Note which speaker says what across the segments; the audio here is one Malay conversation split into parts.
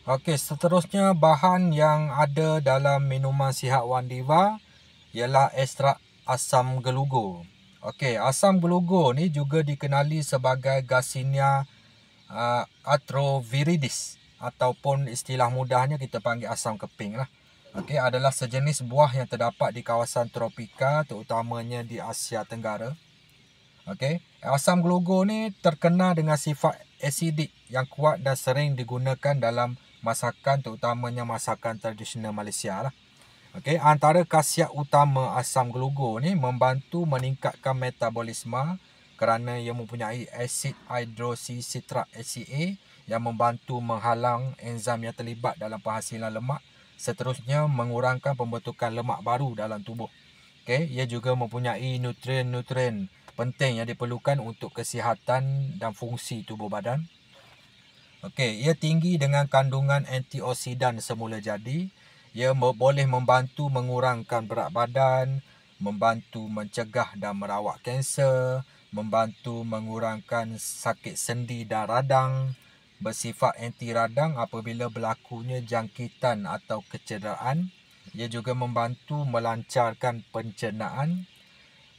Speaker 1: Okey, seterusnya bahan yang ada dalam minuman sihat Wandiva ialah ekstrak asam gelugur. Okey, asam gelugur ni juga dikenali sebagai Garcinia atroviridis ataupun istilah mudahnya kita panggil asam keping lah. Okey, adalah sejenis buah yang terdapat di kawasan tropika terutamanya di Asia Tenggara. Okey, asam gelugur ni terkenal dengan sifat asidik yang kuat dan sering digunakan dalam masakan terutamanya masakan tradisional Malaysia lah. Okey, antara khasiat utama asam gelugur ni membantu meningkatkan metabolisme kerana ia mempunyai asid hidroksisitrat HCA yang membantu menghalang enzim yang terlibat dalam penghasilan lemak, seterusnya mengurangkan pembentukan lemak baru dalam tubuh. Okey, ia juga mempunyai nutrien-nutrien penting yang diperlukan untuk kesihatan dan fungsi tubuh badan. Okey, ia tinggi dengan kandungan antioksidan semula jadi. Ia boleh membantu mengurangkan berat badan, membantu mencegah dan merawat kanser, membantu mengurangkan sakit sendi dan radang, bersifat anti radang apabila berlakunya jangkitan atau kecederaan. Ia juga membantu melancarkan pencernaan.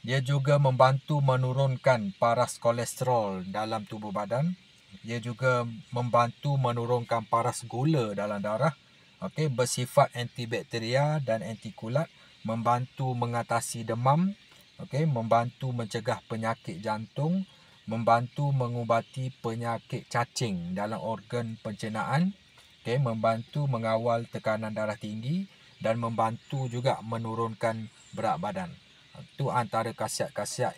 Speaker 1: Ia juga membantu menurunkan paras kolesterol dalam tubuh badan. Ia juga membantu menurunkan paras gula dalam darah. Okey, bersifat antibakteria dan antikulat, membantu mengatasi demam, okey, membantu mencegah penyakit jantung, membantu mengubati penyakit cacing dalam organ pencernaan, okey, membantu mengawal tekanan darah tinggi dan membantu juga menurunkan berat badan. Itu antara khasiat-khasiat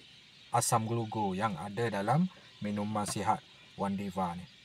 Speaker 1: asam gelugur yang ada dalam minuman sihat Wandiva ni.